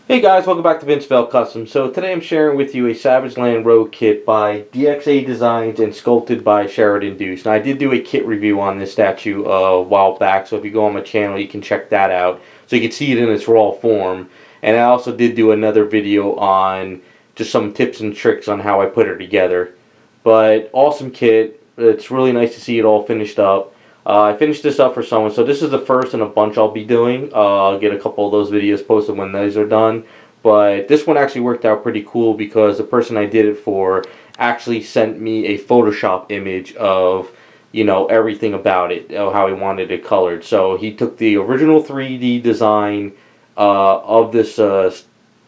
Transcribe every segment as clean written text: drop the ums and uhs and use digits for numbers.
Hey guys, welcome back to Vince-VellCustoms. So today I'm sharing with you a Savage Land Rogue kit by DXA Designs and sculpted by Sheridan Deuce. Now I did do a kit review on this statue a while back, so if you go on my channel you can check that out. So you can see it in its raw form. And I also did do another video on just some tips and tricks on how I put her together. But awesome kit. It's really nice to see it all finished up. I finished this up for someone, so this is the first in a bunch I'll be doing. I'll get a couple of those videos posted when those are done. But this one actually worked out pretty cool because the person I did it for actually sent me a Photoshop image of, everything about it, how he wanted it colored. So he took the original 3D design of this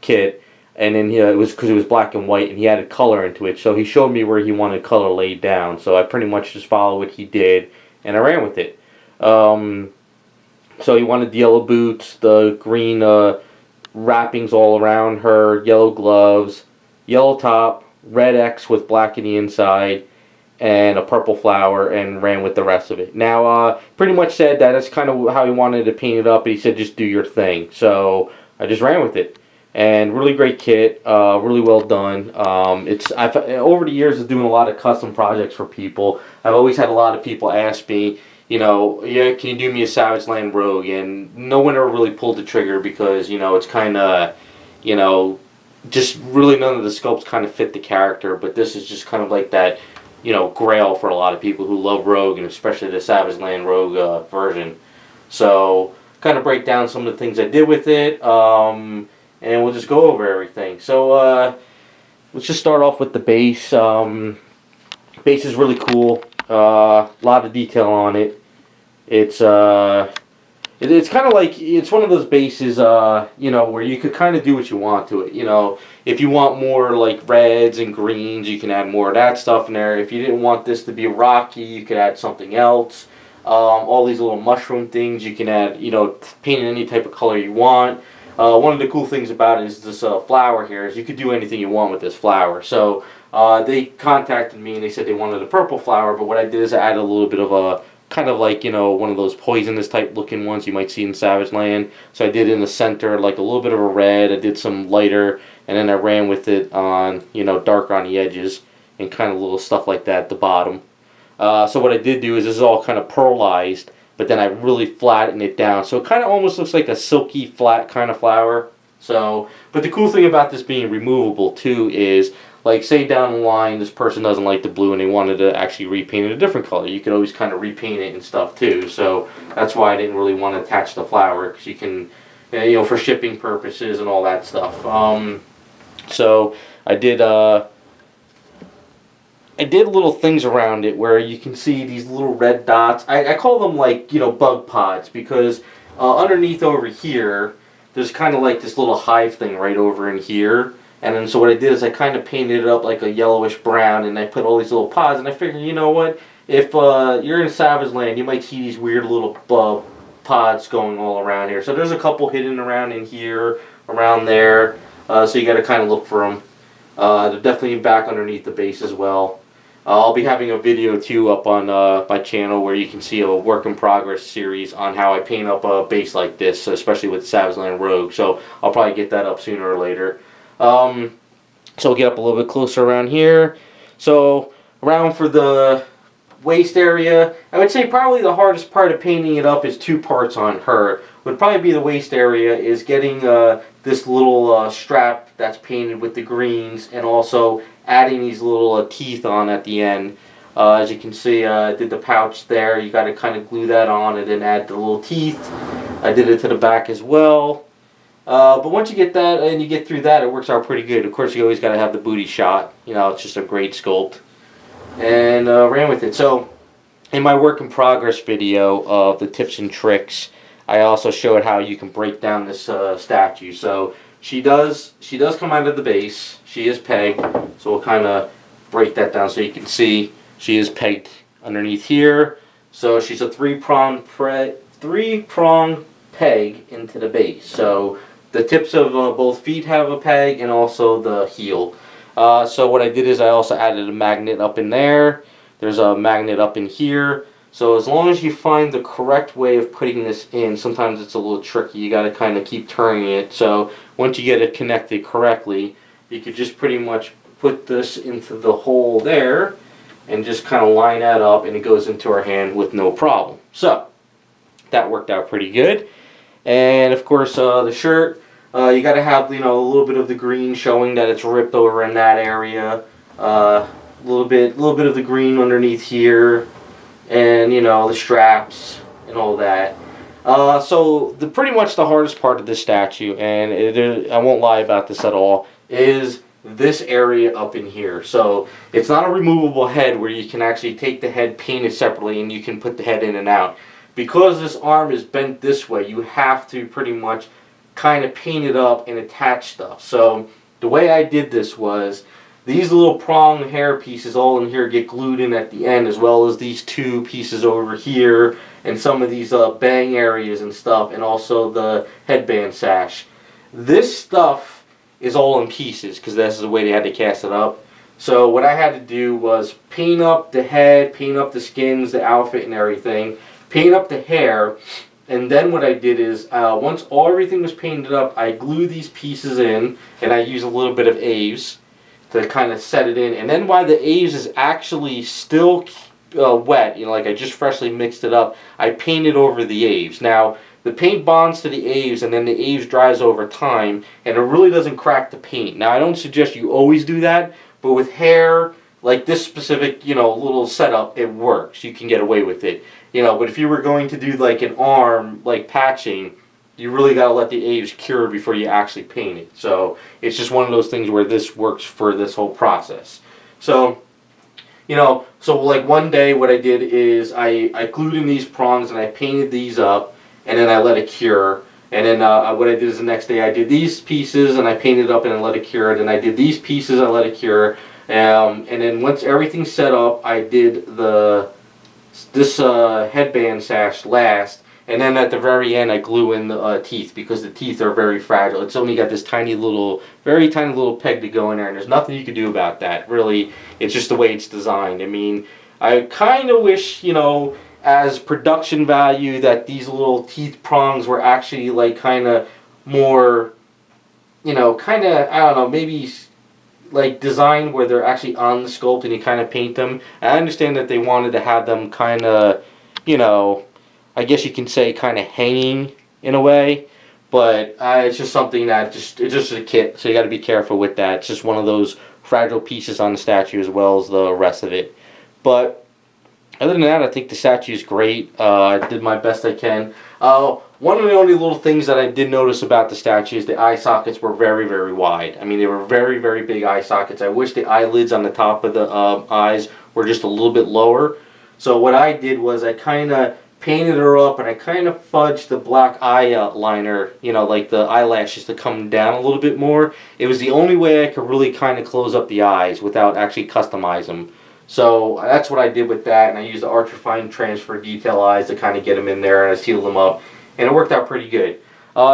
kit, and then it was because it was black and white, and he added color into it. So he showed me where he wanted color laid down. So I pretty much just followed what he did, and I ran with it. So he wanted the yellow boots, the green wrappings all around her, yellow gloves, yellow top, red X with black in the inside, and a purple flower, and ran with the rest of it. Now, pretty much said that that's kind of how he wanted to paint it up, and he said just do your thing. So I just ran with it. And really great kit, really well done. I've over the years of doing a lot of custom projects for people, I've always had a lot of people ask me, yeah, can you do me a Savage Land Rogue? And no one ever really pulled the trigger because, it's kind of, just really none of the sculpts kind of fit the character. But this is just kind of like that, grail for a lot of people who love Rogue, and especially the Savage Land Rogue version. So, kind of break down some of the things I did with it. And we'll just go over everything. So let's just start off with the base. Base is really cool. A lot of detail on it. It's kind of like, it's one of those bases, where you could kind of do what you want to it. If you want more like reds and greens, you can add more of that stuff in there. If you didn't want this to be rocky, you could add something else. All these little mushroom things, you can add, paint in any type of color you want. One of the cool things about it is this flower here is you could do anything you want with this flower. So they contacted me and they said they wanted a purple flower, but what I did is I added a little bit of a kind of like, one of those poisonous type looking ones you might see in Savage Land. So I did in the center like a little bit of a red, I did some lighter, and then I ran with it on, darker on the edges and kind of little stuff like that at the bottom. So what I did do is this is all kind of pearlized, but then I really flattened it down. So it kind of almost looks like a silky, flat kind of flower. So, but the cool thing about this being removable too is, like say down the line, this person doesn't like the blue and they wanted to actually repaint it a different color. You could always kind of repaint it and stuff too. So that's why I didn't really want to attach the flower, because you can, for shipping purposes and all that stuff. So I did little things around it where you can see these little red dots. I call them like, bug pods, because underneath over here, there's kind of like this little hive thing right over in here. And then so what I did is I kind of painted it up like a yellowish brown, and I put all these little pods, and I figured, you know what, if you're in Savage Land, you might see these weird little pods going all around here. So there's a couple hidden around in here, around there, so you got to kind of look for them. They're definitely back underneath the base as well. I'll be having a video too up on my channel where you can see a work in progress series on how I paint up a base like this, especially with Savage Land Rogue. So I'll probably get that up sooner or later. So we'll get up a little bit closer around here. So around for the waist area, I would say probably the hardest part of painting it up is two parts on her. Would probably be the waist area, is getting this little strap that's painted with the greens, and also adding these little teeth on at the end. As you can see, I did the pouch there. You got to kind of glue that on and then add the little teeth. I did it to the back as well. But once you get that and you get through that, it works out pretty good. Of course, you always got to have the booty shot. It's just a great sculpt. And ran with it. So in my work in progress video of the tips and tricks, I also showed how you can break down this statue. So she does come out of the base. She is pegged. So we'll kind of break that down so you can see she is pegged underneath here. So she's a three-prong peg into the base. So the tips of both feet have a peg, and also the heel. So what I did is I also added a magnet up in there. There's a magnet up in here. So as long as you find the correct way of putting this in, sometimes it's a little tricky. You got to kind of keep turning it. So once you get it connected correctly, you could just pretty much put this into the hole there and just kind of line that up, and it goes into our hand with no problem. So that worked out pretty good. And of course, the shirt, you got to have a little bit of the green showing that it's ripped over in that area. A little bit of the green underneath here, and the straps and all that. So pretty much the hardest part of this statue, and I won't lie about this at all, is this area up in here. So it's not a removable head where you can actually take the head, paint it separately, and you can put the head in and out. Because this arm is bent this way, you have to pretty much kind of paint it up and attach stuff. So the way I did this was, these little prong hair pieces all in here get glued in at the end, as well as these two pieces over here and some of these bang areas and stuff, and also the headband sash. This stuff is all in pieces because that's the way they had to cast it up. So what I had to do was paint up the head, paint up the skins, the outfit and everything, paint up the hair, and then what I did is, once everything was painted up, I glued these pieces in, and I used a little bit of Aves to kind of set it in. And then while the Aves is actually still wet, like I just freshly mixed it up, I painted over the Aves. Now, the paint bonds to the Aves, and then the Aves dries over time, and it really doesn't crack the paint. Now, I don't suggest you always do that, but with hair, like this specific, little setup, it works. You can get away with it. But if you were going to do like an arm, like patching, you really got to let the Aves cure before you actually paint it. So it's just one of those things where this works for this whole process. So, so like one day what I did is I glued in these prongs and I painted these up, and then I let it cure. And then what I did is the next day I did these pieces and I painted up and I let it cure. Then I did these pieces and I let it cure. And then once everything's set up, I did this headband sash last, and then at the very end I glue in the teeth, because the teeth are very fragile. It's only got this very tiny little peg to go in there, and there's nothing you can do about that. Really, it's just the way it's designed. I mean, I kind of wish, as production value, that these little teeth prongs were actually like kind of more, I don't know, maybe like designed where they're actually on the sculpt and you kind of paint them. And I understand that they wanted to have them kind of, I guess you can say kind of hanging in a way, but it's just something that it's just a kit, so you got to be careful with that. It's just one of those fragile pieces on the statue as well as the rest of it. But other than that, I think the statue is great. I did my best I can. One of the only little things that I did notice about the statue is the eye sockets were very, very wide. I mean, they were very, very big eye sockets. I wish the eyelids on the top of the eyes were just a little bit lower. So what I did was I kind of painted her up, and I kind of fudged the black eye liner, like the eyelashes, to come down a little bit more. It was the only way I could really kind of close up the eyes without actually customize them. So that's what I did with that, and I used the Archer Fine Transfer detail eyes to kind of get them in there, and I sealed them up, and it worked out pretty good.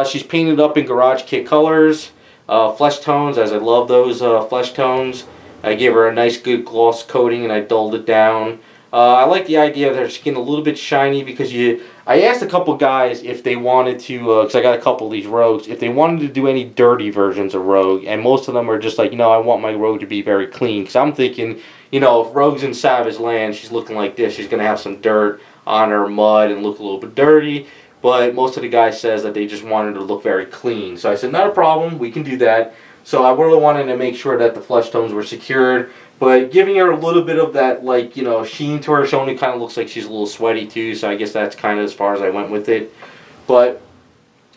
She's painted up in Garage Kit colors, flesh tones, as I love those flesh tones. I gave her a nice good gloss coating, and I dulled it down. I like the idea of her skin a little bit shiny, because I asked a couple guys if they wanted to, because I got a couple of these Rogues, if they wanted to do any dirty versions of Rogue, and most of them are just like, I want my Rogue to be very clean, because I'm thinking, if Rogue's in Savage Land, she's looking like this, she's going to have some dirt on her, mud, and look a little bit dirty. But most of the guys says that they just wanted her to look very clean. So I said, not a problem, we can do that. So I really wanted to make sure that the flesh tones were secured, but giving her a little bit of that, sheen to her. She only kind of looks like she's a little sweaty too, so I guess that's kind of as far as I went with it. But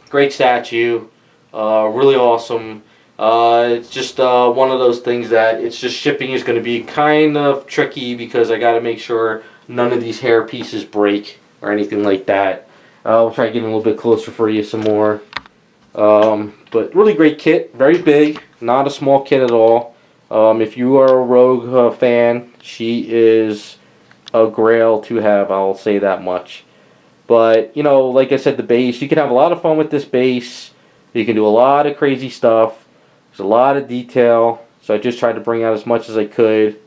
great statue, really awesome. It's just one of those things that it's just shipping is going to be kind of tricky, because I got to make sure none of these hair pieces break or anything like that. I'll try getting a little bit closer for you some more. But really great kit, very big, not a small kit at all. If you are a Rogue fan, she is a grail to have, I'll say that much. But, like I said, the base, you can have a lot of fun with this base. You can do a lot of crazy stuff. There's a lot of detail, so I just tried to bring out as much as I could.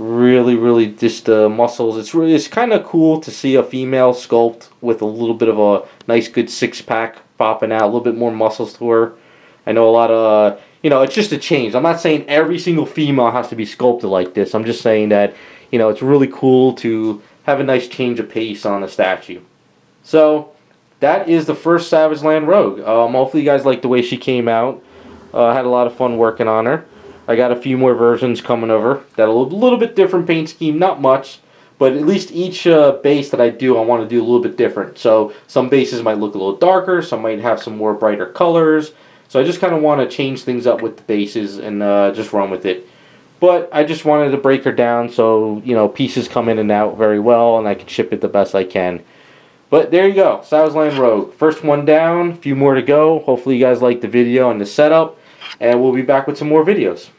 Really just the muscles. It's kind of cool to see a female sculpt with a little bit of a nice good six pack popping out, a little bit more muscles to her. I know a lot of it's just a change. I'm not saying every single female has to be sculpted like this. I'm just saying that it's really cool to have a nice change of pace on a statue. So that is the first Savage Land Rogue. Hopefully you guys like the way she came out. I had a lot of fun working on her. I got a few more versions coming over that are a little bit different paint scheme, not much, but at least each base that I do, I want to do a little bit different. So some bases might look a little darker, some might have some more brighter colors. So I just kind of want to change things up with the bases and just run with it. But I just wanted to break her down so pieces come in and out very well, and I can ship it the best I can. But there you go, Savage Land Rogue. First one down, a few more to go. Hopefully you guys like the video and the setup, and we'll be back with some more videos.